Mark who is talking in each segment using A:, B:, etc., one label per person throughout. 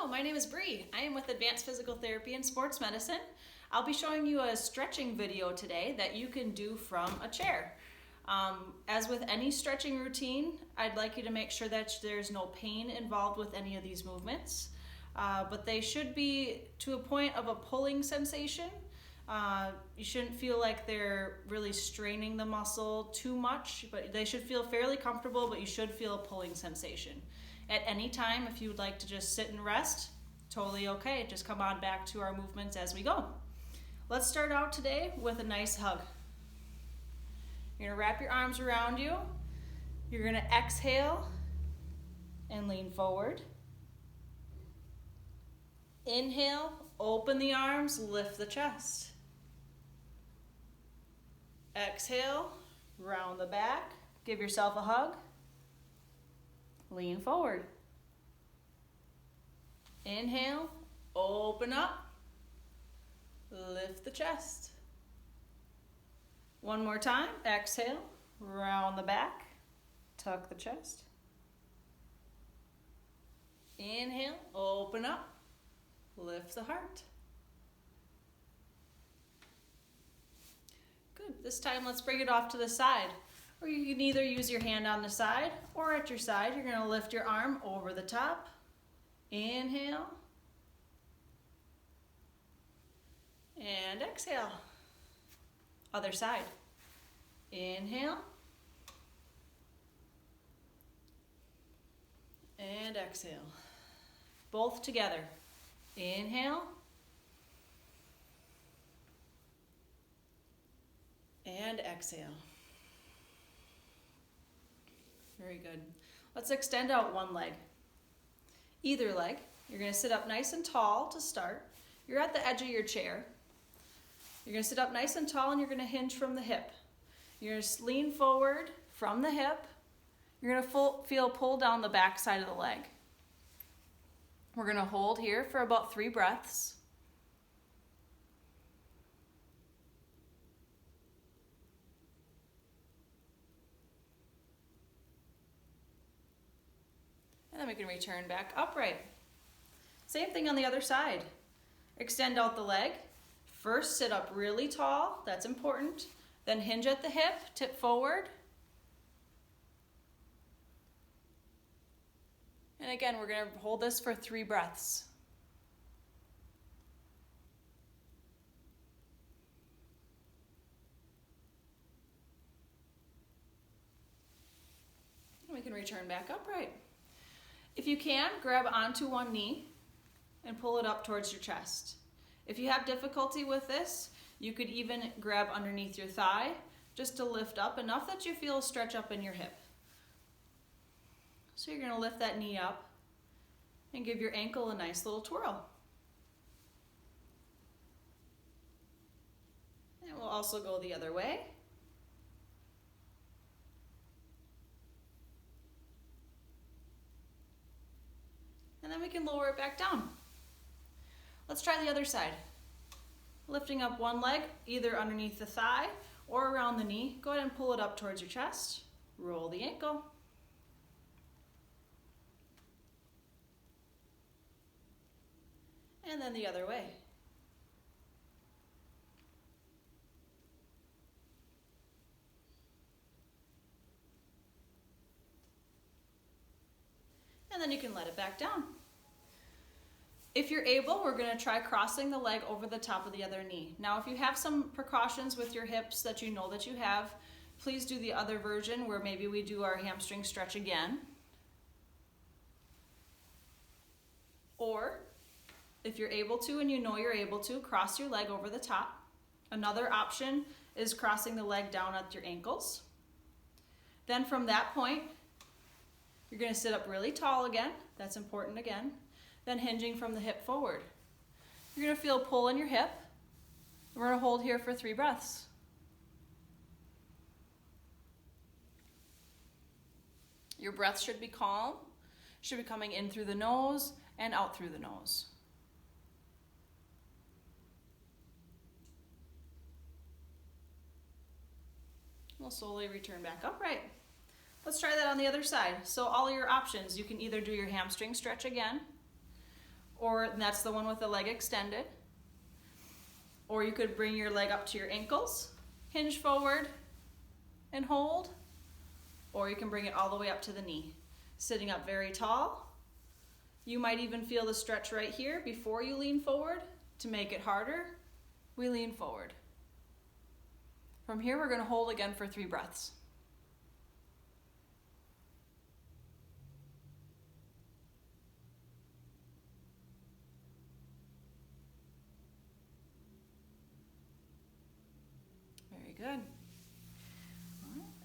A: Hello, my name is Bri. I am with Advanced Physical Therapy and Sports Medicine. I'll be showing you a stretching video today that you can do from a chair. As with any stretching routine, I'd like you to make sure that there's no pain involved with any of these movements, but they should be to a point of a pulling sensation. You shouldn't feel like they're really straining the muscle too much, but they should feel fairly comfortable, but you should feel a pulling sensation. At any time, if you would like to just sit and rest, totally okay. Just come on back to our movements as we go. Let's start out today with a nice hug. You're gonna wrap your arms around you. You're gonna exhale and lean forward. Inhale, open the arms, lift the chest. Exhale, round the back, give yourself a hug. Lean forward. Inhale, open up, lift the chest. One more time, exhale, round the back, tuck the chest. Inhale, open up, lift the heart. Good, this time let's bring it off to the side. Or you can either use your hand on the side or at your side. You're gonna lift your arm over the top. Inhale. And exhale. Other side. Inhale. And exhale. Both together. Inhale. And exhale. Very good. Let's extend out one leg. Either leg. You're going to sit up nice and tall to start. You're at the edge of your chair. You're going to sit up nice and tall and you're going to hinge from the hip. You're going to lean forward from the hip. You're going to feel pull down the back side of the leg. We're going to hold here for about 3 breaths. And then we can return back upright. Same thing on the other side. Extend out the leg. First, sit up really tall. That's important. Then hinge at the hip, tip forward. And again, we're going to hold this for 3 breaths. And we can return back upright. If you can, grab onto one knee and pull it up towards your chest. If you have difficulty with this, you could even grab underneath your thigh just to lift up enough that you feel a stretch up in your hip. So you're going to lift that knee up and give your ankle a nice little twirl. And we'll also go the other way. And then we can lower it back down. Let's try the other side. Lifting up one leg, either underneath the thigh or around the knee. Go ahead and pull it up towards your chest. Roll the ankle. And then the other way. And then you can let it back down. If you're able, we're going to try crossing the leg over the top of the other knee. Now, if you have some precautions with your hips that you know that you have, please do the other version where maybe we do our hamstring stretch again. Or, if you're able to and you know you're able to, cross your leg over the top. Another option is crossing the leg down at your ankles. Then from that point, you're going to sit up really tall again. That's important again. Then hinging from the hip forward. You're going to feel a pull in your hip. We're going to hold here for 3 breaths. Your breath should be calm. Should be coming in through the nose and out through the nose. We'll slowly return back upright. Let's try that on the other side. So all your options, you can either do your hamstring stretch again, or that's the one with the leg extended. Or you could bring your leg up to your ankles, hinge forward and hold, or you can bring it all the way up to the knee. Sitting up very tall. You might even feel the stretch right here before you lean forward. To make it harder, we lean forward. From here, we're going to hold again for 3 breaths. Very good.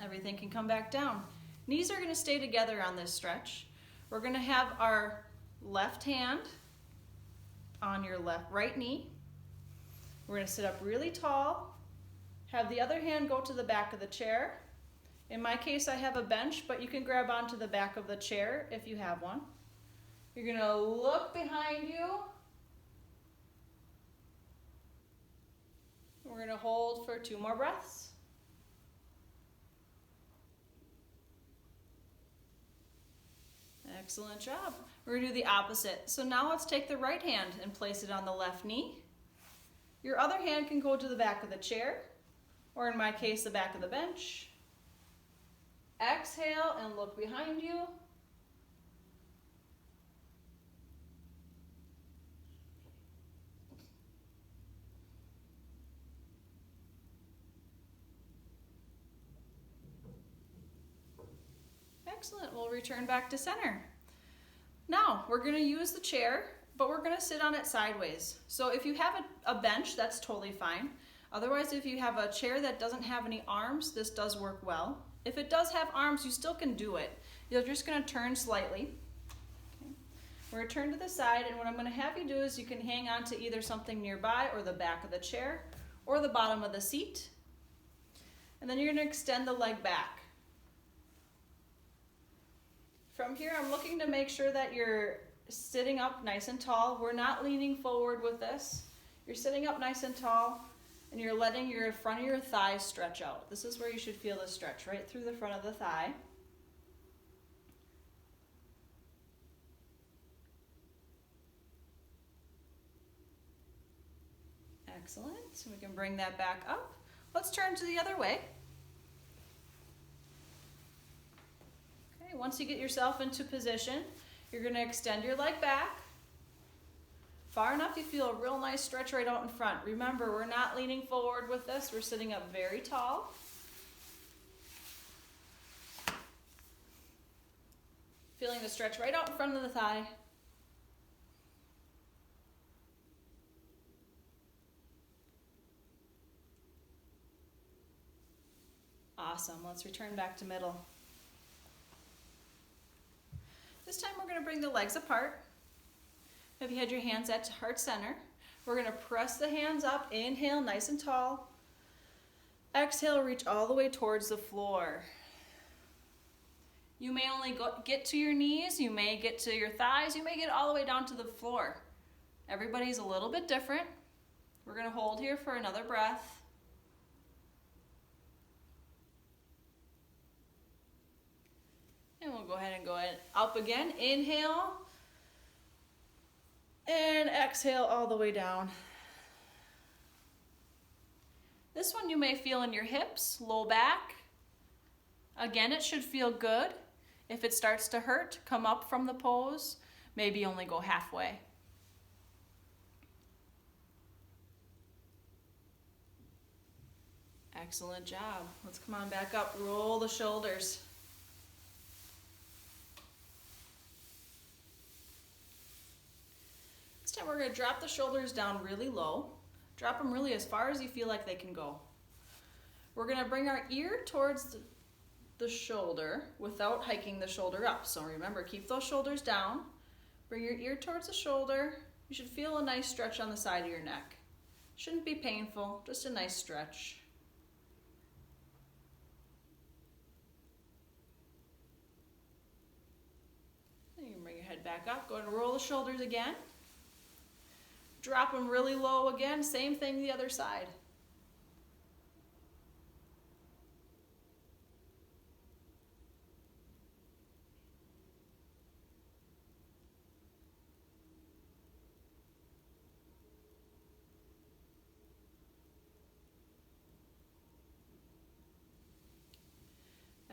A: Everything can come back down. Knees are going to stay together on this stretch. We're going to have our left hand on your right knee. We're going to sit up really tall. Have the other hand go to the back of the chair. In my case, I have a bench, but you can grab onto the back of the chair if you have one. You're going to look behind you. We're going to hold for 2 more breaths. Excellent job. We're going to do the opposite. So now let's take the right hand and place it on the left knee. Your other hand can go to the back of the chair, or in my case, the back of the bench. Exhale and look behind you. Excellent. We'll return back to center. Now, we're going to use the chair, but we're going to sit on it sideways. So if you have a bench, that's totally fine. Otherwise, if you have a chair that doesn't have any arms, this does work well. If it does have arms, you still can do it. You're just going to turn slightly. Okay. We're going to turn to the side, and what I'm going to have you do is you can hang on to either something nearby or the back of the chair or the bottom of the seat. And then you're going to extend the leg back. From here, I'm looking to make sure that you're sitting up nice and tall. We're not leaning forward with this. You're sitting up nice and tall, and you're letting your front of your thigh stretch out. This is where you should feel the stretch, right through the front of the thigh. Excellent. So we can bring that back up. Let's turn to the other way. Once you get yourself into position, you're going to extend your leg back. Far enough you feel a real nice stretch right out in front. Remember, we're not leaning forward with this. We're sitting up very tall. Feeling the stretch right out in front of the thigh. Awesome. Let's return back to middle. This time we're going to bring the legs apart. Have you had your hands at heart center? We're going to press the hands up. Inhale, nice and tall. Exhale, reach all the way towards the floor. You may only get to your knees. You may get to your thighs. You may get all the way down to the floor. Everybody's a little bit different. We're going to hold here for another breath. And we'll go ahead and go up again. Inhale. And exhale all the way down. This one you may feel in your hips, low back. Again, it should feel good. If it starts to hurt, come up from the pose. Maybe only go halfway. Excellent job. Let's come on back up. Roll the shoulders. This time we're going to drop the shoulders down really low. Drop them really as far as you feel like they can go. We're going to bring our ear towards the shoulder without hiking the shoulder up. So remember, keep those shoulders down. Bring your ear towards the shoulder. You should feel a nice stretch on the side of your neck. Shouldn't be painful, just a nice stretch. And you can bring your head back up. Go ahead and roll the shoulders again. Drop them really low again. Same thing the other side.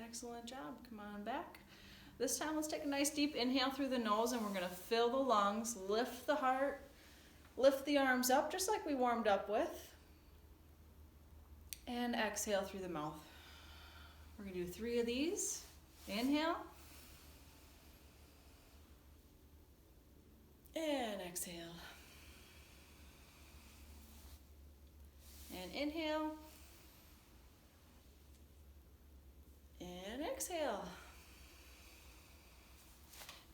A: Excellent job. Come on back. This time let's take a nice deep inhale through the nose, and we're going to fill the lungs, lift the heart, lift the arms up just like we warmed up with, and exhale through the mouth. We're going to do 3 of these. Inhale. And exhale. And inhale. And exhale.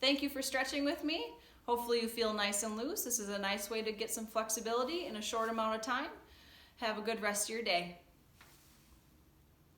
A: Thank you for stretching with me. Hopefully you feel nice and loose. This is a nice way to get some flexibility in a short amount of time. Have a good rest of your day.